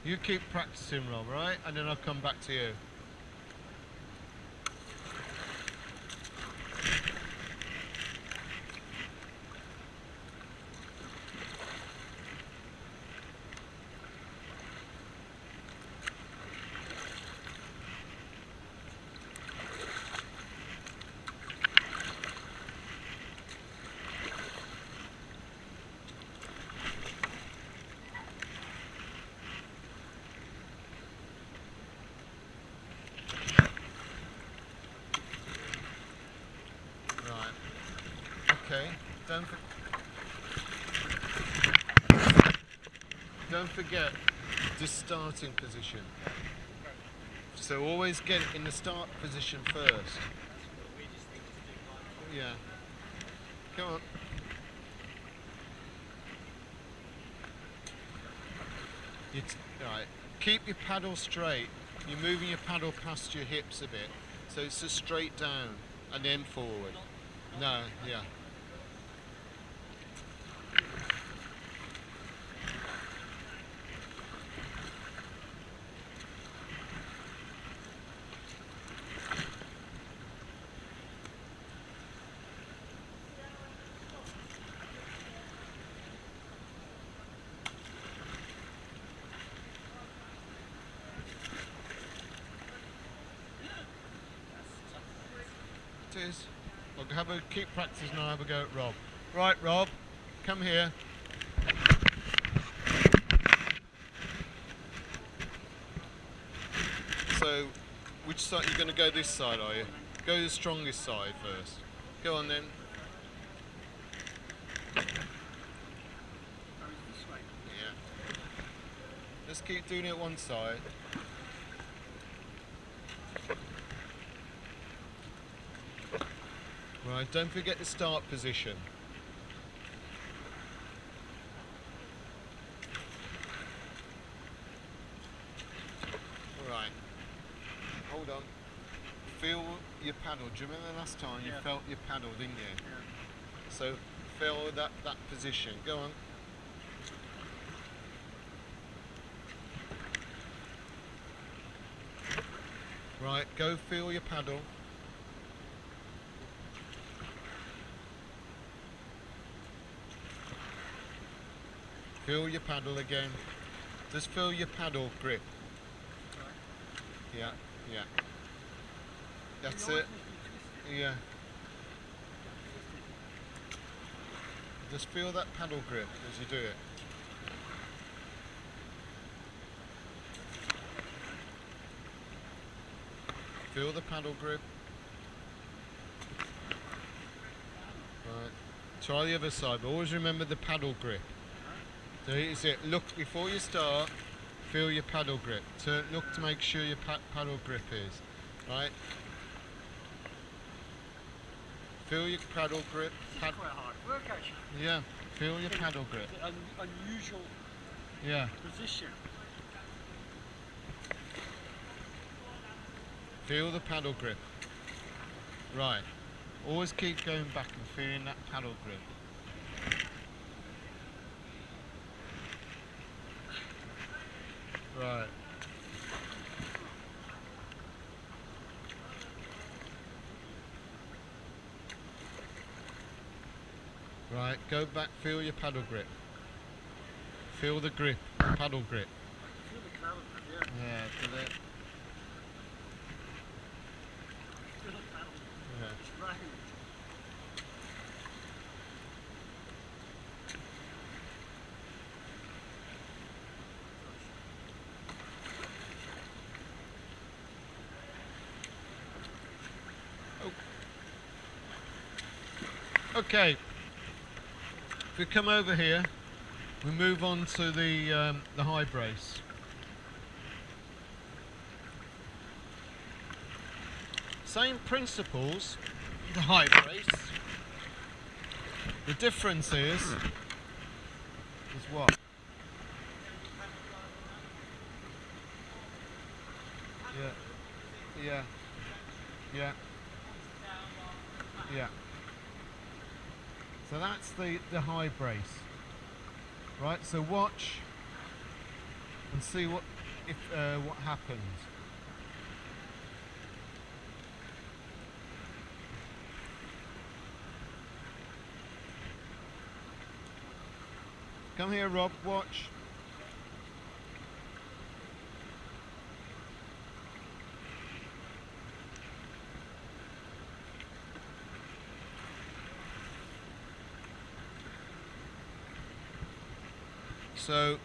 You keep practicing, Rob, right? And then I'll come back to you. Okay, don't forget the starting position. So always get it in the start position first. Yeah. Come on. Right. Keep your paddle straight. You're moving your paddle past your hips a bit. So it's just straight down and then forward. No, yeah. It is. I'll keep practicing and I'll have a go at Rob. Right, Rob, come here. So, which side, you're going to go this side, are you? Go the strongest side first. Go on then. Yeah. Let's keep doing it one side. Right, don't forget the start position. Right, hold on. Feel your paddle. Do you remember last time you felt your paddle, didn't you? Yeah. So feel that position. Go on. Right, go feel your paddle. Feel your paddle again. Just feel your paddle grip. Yeah, yeah. That's it. Yeah. Just feel that paddle grip as you do it. Feel the paddle grip. Right. Try the other side, but always remember the paddle grip. So is it, look before you start, feel your paddle grip. Look to make sure your paddle grip is, right? Feel your paddle grip. Quite hard work actually. Yeah, feel your paddle grip. An unusual position. Feel the paddle grip. Right. Always keep going back and feeling that paddle grip. Right. Right, go back, feel your paddle grip. Feel the grip, paddle grip. Feel the paddle grip, yeah. Yeah, feel it. Feel the paddle. Yeah. It's right. Okay, if we come over here, we move on to the high brace. Same principles, the high brace. The difference is what? Yeah, yeah, yeah, yeah. So that's the high brace, right? So watch and see what if what happens. Come here, Rob, watch. So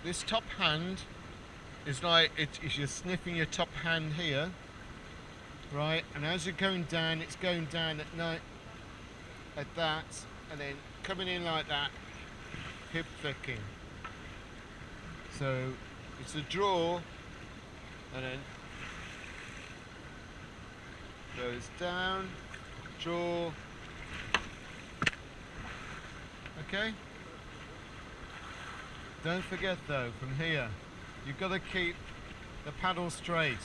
this top hand is like you're sniffing your top hand here, right? And as you're going down, it's going down at night at that, and then coming in like that, hip flicking. So it's a draw, and then goes down, draw. Okay? Don't forget though, from here, you've got to keep the paddle straight.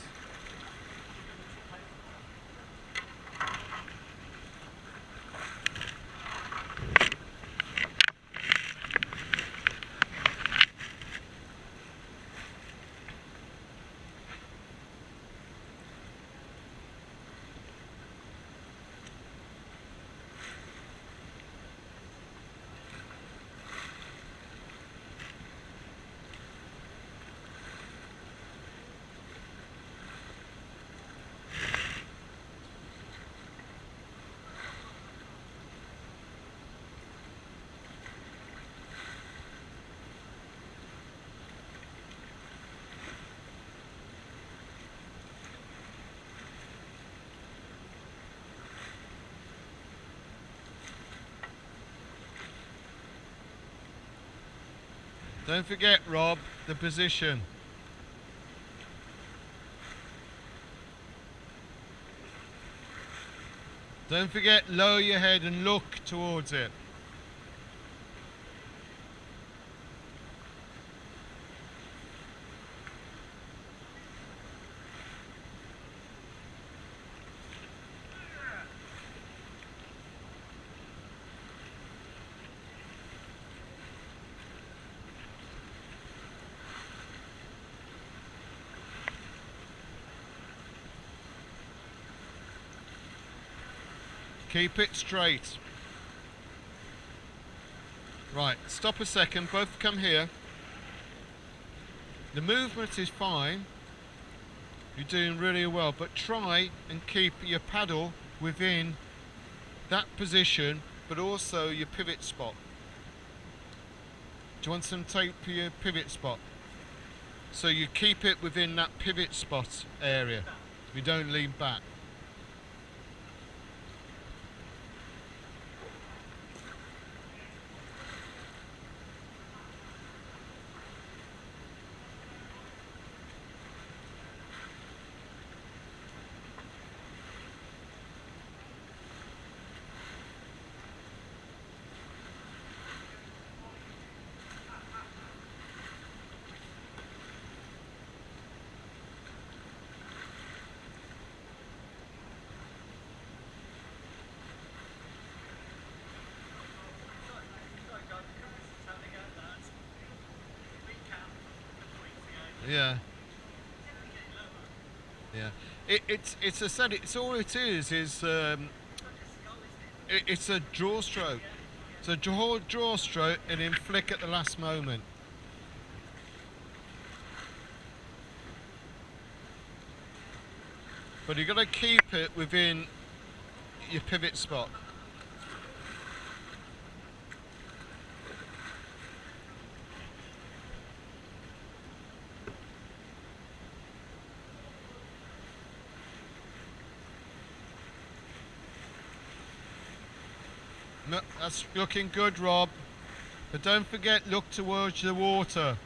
Don't forget, Rob, the position. Don't forget, lower your head and look towards it. Keep it straight. Right, stop a second, both come here. The movement is fine. You're doing really well, but try and keep your paddle within that position, but also your pivot spot. Do you want some tape for your pivot spot? So you keep it within that pivot spot area. You don't lean back. Yeah. Yeah. It's a said. It's all it is. It's a draw stroke. It's a draw stroke and then flick at the last moment. But you've got to keep it within your pivot spot. No, that's looking good, Rob. But don't forget, look towards the water.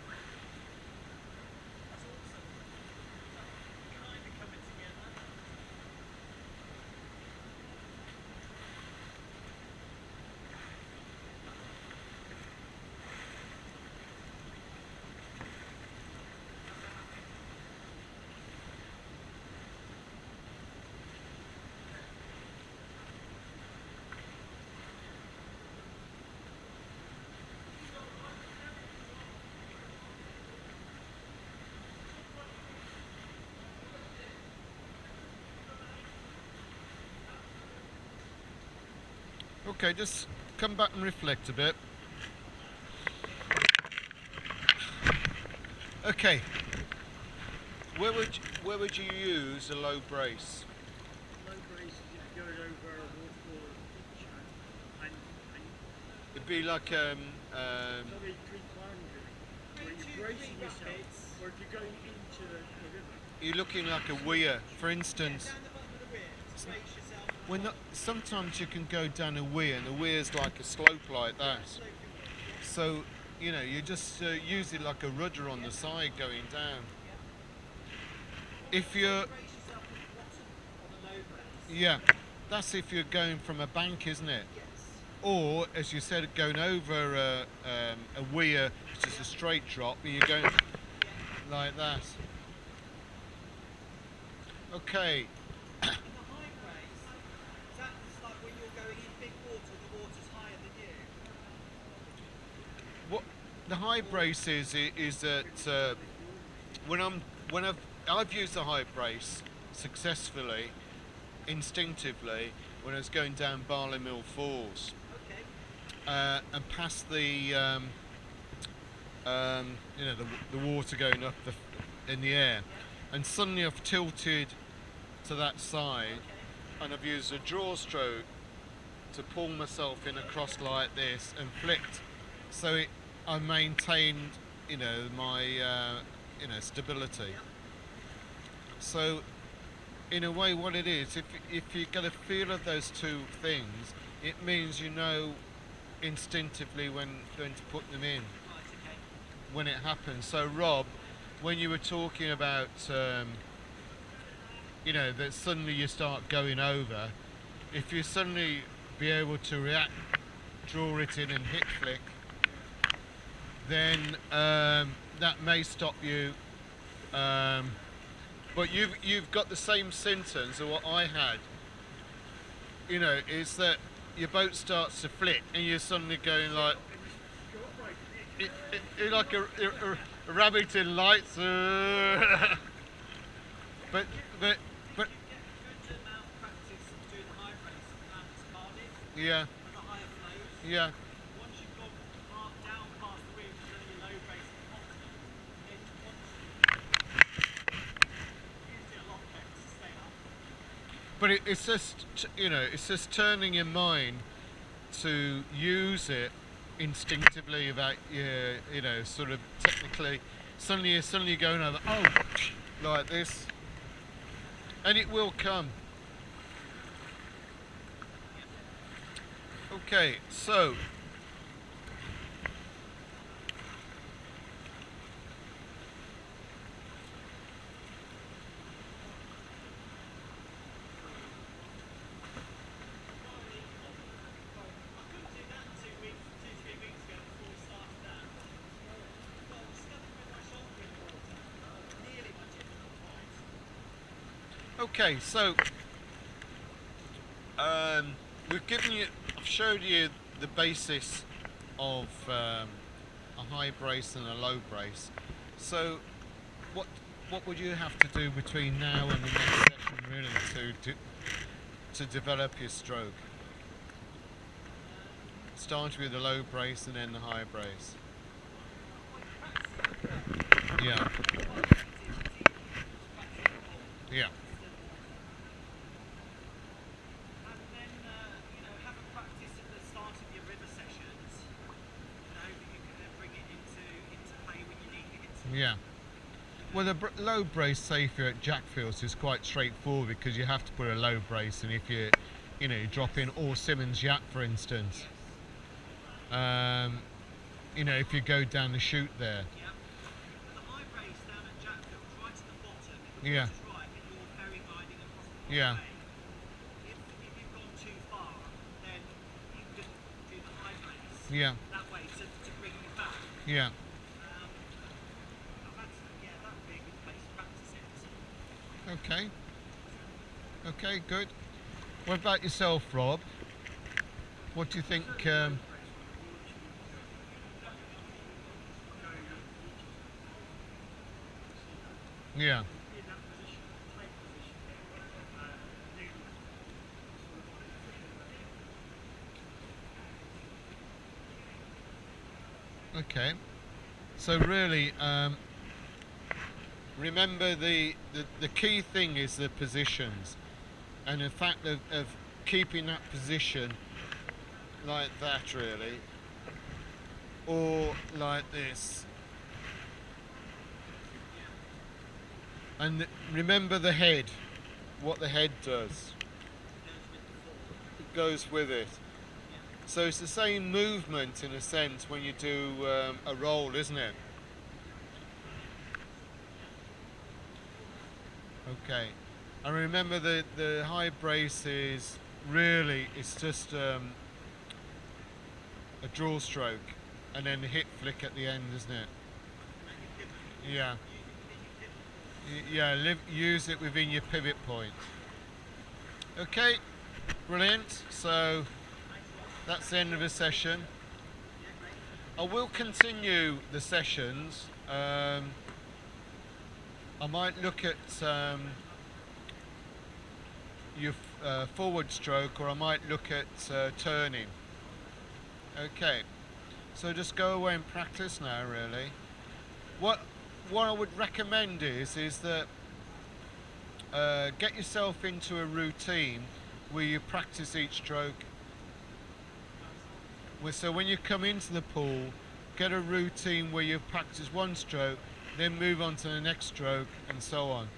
Okay, just come back and reflect a bit. Okay. Where would you use a low brace? Low brace is if you're going over a waterfall or a feature, and It'd be like probably pre-climbing where you're bracing yourself, or if you're going into the river. you're looking like a weir, for instance. Sometimes you can go down a weir, and the weir's like a slope like that. So, you know, you just use it like a rudder on the side going down. If you're, yeah, that's if you're going from a bank, isn't it? Or, as you said, going over a weir, which is a straight drop, but you're going like that. Okay. What the high brace is that when I've used the high brace successfully, instinctively, when I was going down Barley Mill Falls, and past the you know, the water going up in the air, and suddenly I've tilted to that side, and I've used a draw stroke to pull myself in across like this and flicked, so I maintained, you know, my you know, stability. So in a way, what it is, if you get a feel of those two things, it means you know instinctively when to put them in when it happens. So Rob, when you were talking about you know, that suddenly you start going over, if you suddenly be able to react, draw it in and hit flick, then that may stop you, but you've got the same symptoms of what I had, you know, is that your boat starts to flick and you're suddenly going like you're like a rabbit in lights. But yeah, yeah. But it's just, you know, it's just turning your mind to use it instinctively without you know, sort of technically. Suddenly you're going over, oh, like this, and it will come. Okay, so okay, so we've given you, I've showed you the basis of a high brace and a low brace. So what would you have to do between now and the next session really to develop your stroke? Start with the low brace and then the high brace. Yeah. Yeah. Yeah. Well, the low brace, say if you're at Jackfields, is quite straightforward because you have to put a low brace, and if you know, you drop in All Simmons Yacht, for instance, you know, if you go down the chute there. Yeah. Yeah. Yeah. Yeah. Okay. Okay, good. What about yourself, Rob? What do you think? Yeah. Okay. So really, remember the key thing is the positions, and the fact of keeping that position like that really, or like this. And remember the head, what the head does. It goes with it. So it's the same movement in a sense when you do a roll, isn't it? Okay. And remember the high brace is really, it's just a draw stroke and then the hip flick at the end, isn't it? Yeah. Yeah, use it within your pivot point. Okay, brilliant. So that's the end of the session. I will continue the sessions. I might look at your forward stroke, or I might look at turning. Okay, so just go away and practice now really. What I would recommend is that get yourself into a routine where you practice each stroke. So when you come into the pool, get a routine where you practice one stroke, then move on to the next stroke, and so on.